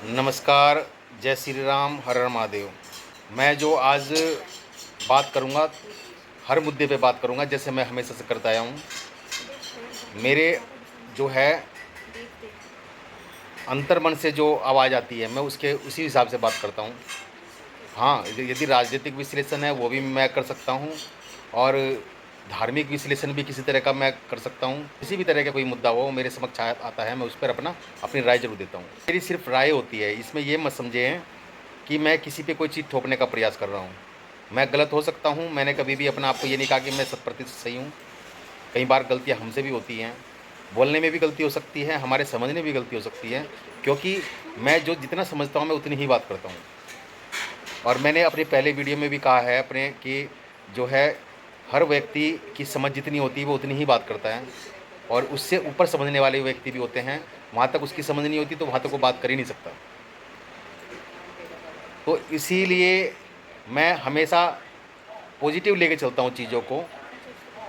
नमस्कार, जय श्री राम, हर हर महादेव। मैं जो आज बात करूंगा, हर मुद्दे पे बात करूंगा जैसे मैं हमेशा से करता आया हूँ। मेरे जो है अंतर्मन से जो आवाज़ आती है, मैं उसके उसी हिसाब से बात करता हूँ। हाँ, यदि राजनीतिक विश्लेषण है वो भी मैं कर सकता हूँ, और धार्मिक विश्लेषण भी किसी तरह का मैं कर सकता हूँ। किसी भी तरह का कोई मुद्दा हो मेरे समक्ष आता है, मैं उस पर अपनी राय ज़रूर देता हूँ। मेरी सिर्फ राय होती है, इसमें ये मत समझें कि मैं किसी पे कोई चीज़ थोपने का प्रयास कर रहा हूँ। मैं गलत हो सकता हूँ, मैंने कभी भी अपने आप को ये नहीं कहा कि मैं 100% सही हूँ। कई बार गलतियाँ हमसे भी होती हैं, बोलने में भी गलती हो सकती है, हमारे समझने में भी गलती हो सकती है, क्योंकि मैं जो जितना समझता हूँ मैं उतनी ही बात करता हूँ। और मैंने अपने पहले वीडियो में भी कहा है अपने कि जो है हर व्यक्ति की समझ जितनी होती है वो उतनी ही बात करता है, और उससे ऊपर समझने वाले व्यक्ति भी होते हैं, वहाँ तक उसकी समझ नहीं होती तो वहाँ तक वो बात कर ही नहीं सकता। तो इसीलिए मैं हमेशा पॉजिटिव लेके चलता हूँ चीज़ों को,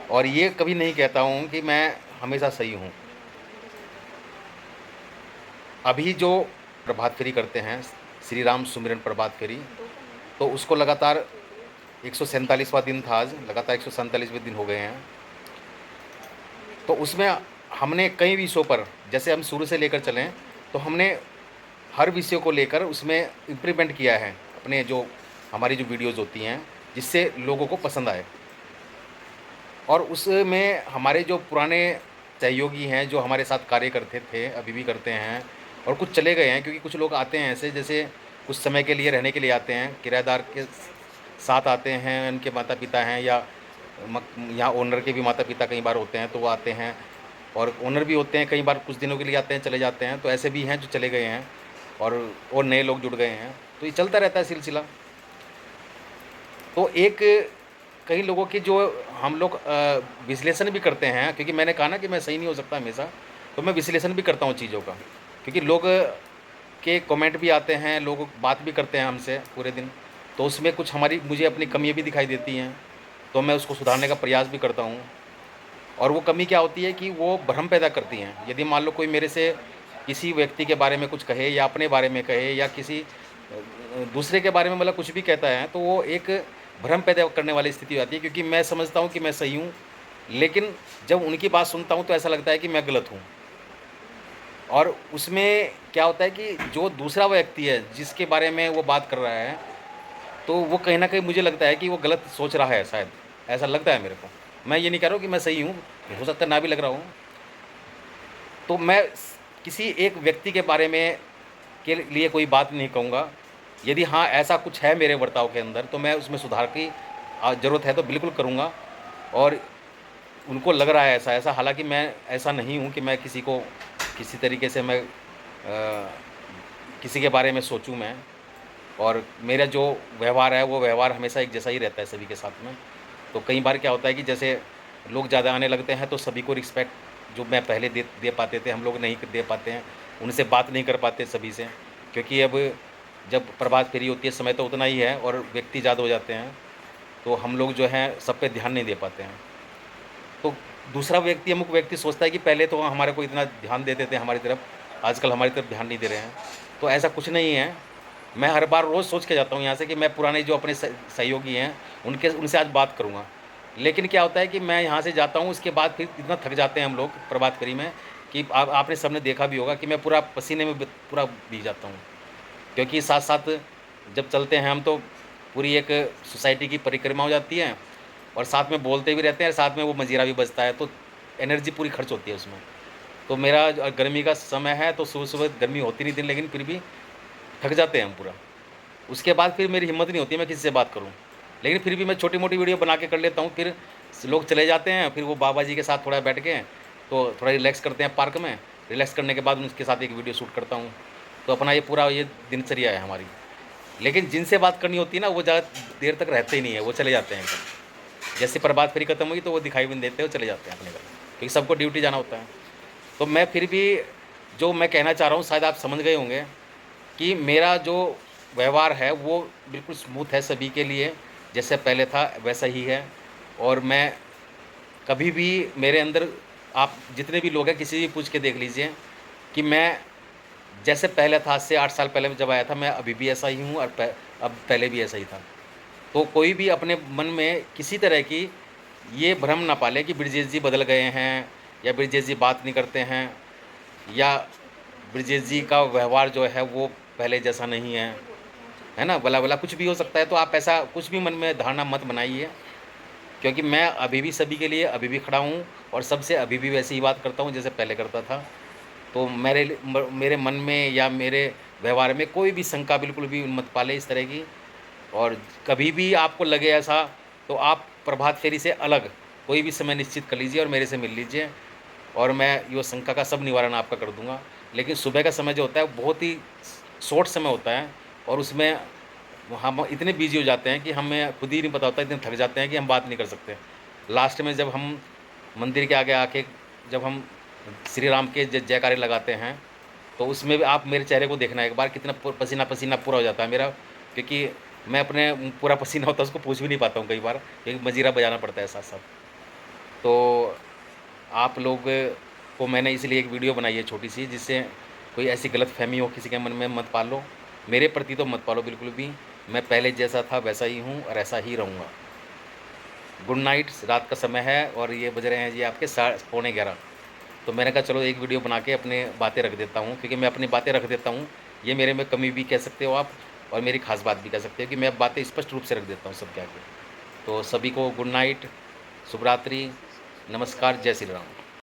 और ये कभी नहीं कहता हूँ कि मैं हमेशा सही हूँ। अभी जो प्रभात फेरी करते हैं, श्री राम सुमिरन प्रभात फेरी, तो उसको लगातार 147वां दिन था आज, लगातार 147वें दिन हो गए हैं। तो उसमें हमने कई विषयों पर, जैसे हम शुरू से लेकर चलें तो हमने हर विषय को लेकर उसमें इम्प्लीमेंट किया है अपने जो हमारी जो वीडियोज़ होती हैं, जिससे लोगों को पसंद आए। और उसमें हमारे जो पुराने सहयोगी हैं जो हमारे साथ कार्य करते थे, अभी भी करते हैं, और कुछ चले गए हैं, क्योंकि कुछ लोग आते हैं ऐसे जैसे कुछ समय के लिए रहने के लिए आते हैं, किराएदार के साथ आते हैं, उनके माता पिता हैं, या यहाँ ओनर के भी माता पिता कई बार होते हैं तो वो आते हैं, और ओनर भी होते हैं कई बार कुछ दिनों के लिए आते हैं चले जाते हैं, तो ऐसे भी हैं जो चले गए हैं, और नए लोग जुड़ गए हैं, तो ये चलता रहता है सिलसिला। तो एक कई लोगों की जो हम लोग विश्लेषण भी करते हैं, क्योंकि मैंने कहा ना कि मैं सही नहीं हो सकता हमेशा, तो मैं विश्लेषण भी करता हूँ चीज़ों का, क्योंकि लोग के कमेंट भी आते हैं, लोग बात भी करते हैं हमसे पूरे दिन, तो उसमें कुछ हमारी मुझे अपनी कमियाँ भी दिखाई देती हैं, तो मैं उसको सुधारने का प्रयास भी करता हूँ। और वो कमी क्या होती है कि वो भ्रम पैदा करती हैं। यदि मान लो कोई मेरे से किसी व्यक्ति के बारे में कुछ कहे, या अपने बारे में कहे, या किसी दूसरे के बारे में मतलब कुछ भी कहता है, तो वो एक भ्रम पैदा करने वाली स्थिति हो जाती है, क्योंकि मैं समझता हूँ कि मैं सही हूँ, लेकिन जब उनकी बात सुनता हूँ तो ऐसा लगता है कि मैं गलत हूँ। और उसमें क्या होता है कि जो दूसरा व्यक्ति है जिसके बारे में वो बात कर रहा है, तो वो कहीं न कहीं मुझे लगता है कि वो गलत सोच रहा है शायद, ऐसा लगता है मेरे को। मैं ये नहीं कह रहा हूँ कि मैं सही हूँ, हो सकता है ना भी लग रहा हूँ। तो मैं किसी एक व्यक्ति के बारे में के लिए कोई बात नहीं कहूँगा। यदि हाँ, ऐसा कुछ है मेरे बर्ताव के अंदर, तो मैं उसमें सुधार की ज़रूरत है तो बिल्कुल करूँगा। और उनको लग रहा है ऐसा, हालाँकि मैं ऐसा नहीं हूँ कि मैं किसी को किसी तरीके से मैं किसी के बारे में सोचूँ मैं। और मेरा जो व्यवहार है वो व्यवहार हमेशा एक जैसा ही रहता है सभी के साथ में। तो कई बार क्या होता है कि जैसे लोग ज़्यादा आने लगते हैं तो सभी को रिस्पेक्ट जो मैं पहले दे दे पाते थे, हम लोग नहीं दे पाते हैं, उनसे बात नहीं कर पाते सभी से, क्योंकि अब जब प्रभात फेरी होती है समय तो उतना ही है और व्यक्ति ज़्यादा हो जाते हैं, तो हम लोग जो हैं सब पे ध्यान नहीं दे पाते हैं। तो दूसरा व्यक्ति, अमुक व्यक्ति सोचता है कि पहले तो हमारे को इतना ध्यान देते थे हमारी तरफ, आजकल हमारी तरफ ध्यान नहीं दे रहे हैं। तो ऐसा कुछ नहीं है। मैं हर बार रोज़ सोच के जाता हूँ यहाँ से कि मैं पुराने जो अपने सहयोगी हैं उनसे आज बात करूँगा। लेकिन क्या होता है कि मैं यहाँ से जाता हूँ, उसके बाद फिर इतना थक जाते हैं हम लोग प्रभात फेरी में, कि आपने सबने देखा भी होगा कि मैं पूरा पसीने में पूरा भीग जाता हूँ, क्योंकि साथ साथ जब चलते हैं हम तो पूरी एक सोसाइटी की परिक्रमा हो जाती है, और साथ में बोलते भी रहते हैं, साथ में वो मजीरा भी बजता है, तो एनर्जी पूरी खर्च होती है उसमें। तो मेरा गर्मी का समय है तो सुबह सुबह गर्मी होती नहीं थी, लेकिन फिर भी थक जाते हैं हम पूरा। उसके बाद फिर मेरी हिम्मत नहीं होती मैं किसी से बात करूं, लेकिन फिर भी मैं छोटी-मोटी वीडियो बना के कर लेता हूं। फिर लोग चले जाते हैं, फिर वो बाबा जी के साथ थोड़ा बैठ के तो थोड़ा रिलैक्स करते हैं पार्क में। रिलैक्स करने के बाद उनके साथ एक वीडियो शूट करता हूं। तो अपना ये पूरा ये दिनचर्या है हमारी। लेकिन जिनसे बात करनी होती है ना, वो ज़्यादा देर तक रहते ही नहीं है, वो चले जाते हैं एकदम। जैसे प्रभात फेरी खत्म हुई तो वो दिखाई भी नहीं देते, वो चले जाते हैं अपने घर, क्योंकि सबको ड्यूटी जाना होता है। तो मैं फिर भी जो मैं कहना चाह रहा हूँ शायद आप समझ गए होंगे कि मेरा जो व्यवहार है वो बिल्कुल स्मूथ है सभी के लिए, जैसे पहले था वैसा ही है। और मैं कभी भी मेरे अंदर, आप जितने भी लोग हैं किसी भी पूछ के देख लीजिए कि मैं जैसे पहले था, आज से 8 साल पहले मैं जब आया था, मैं अभी भी ऐसा ही हूँ और अब पहले भी ऐसा ही था। तो कोई भी अपने मन में किसी तरह की ये भ्रम ना पाले कि ब्रजेश जी बदल गए हैं या ब्रजेश जी बात नहीं करते हैं या ब्रजेश जी का व्यवहार जो है वो पहले जैसा नहीं है ना? भला-भला कुछ भी हो सकता है, तो आप ऐसा कुछ भी मन में धारणा मत बनाइए, क्योंकि मैं अभी भी सभी के लिए अभी भी खड़ा हूँ और सबसे अभी भी वैसे ही बात करता हूँ जैसे पहले करता था। तो मेरे मन में या मेरे व्यवहार में कोई भी शंका बिल्कुल भी मत पालें इस तरह की। और कभी भी आपको लगे ऐसा, तो आप प्रभात फेरी से अलग कोई भी समय निश्चित कर लीजिए और मेरे से मिल लीजिए, और मैं यो शंका का सब निवारण आपका कर दूँगा। लेकिन सुबह का समय जो होता है वो बहुत ही शॉर्ट समय होता है, और उसमें हम इतने बिज़ी हो जाते हैं कि हमें खुद ही नहीं पता होता, इतने थक जाते हैं कि हम बात नहीं कर सकते। लास्ट में जब हम मंदिर के आगे आके जब हम श्री राम के जयकारे लगाते हैं, तो उसमें भी आप मेरे चेहरे को देखना एक बार, कितना पसीना-पसीना पूरा हो जाता है मेरा, क्योंकि मैं अपने पूरा पसीना होता है उसको पूछ भी नहीं पाता हूँ कई बार, क्योंकि मजीरा बजाना पड़ता है साथ-साथ। तो आप लोग को मैंने इसलिए एक वीडियो बनाई है छोटी-सी, जिससे कोई ऐसी गलतफ़हमी हो किसी के मन में मत पालो। मेरे प्रति तो मत पालो बिल्कुल भी। मैं पहले जैसा था वैसा ही हूँ और ऐसा ही रहूँगा। गुड नाइट, रात का समय है और ये बज रहे हैं जी आपके पौने 11। तो मैंने कहा चलो एक वीडियो बना के अपने बातें रख देता हूँ, क्योंकि मैं अपनी बातें रख देता हूँ। ये मेरे में कमी भी कह सकते हो आप, और मेरी ख़ास बात भी कह सकते हो कि मैं बातें स्पष्ट रूप से रख देता हूँ सबके आगे। तो सभी को गुड नाइट, शुभ रात्रि, नमस्कार, जय श्री राम।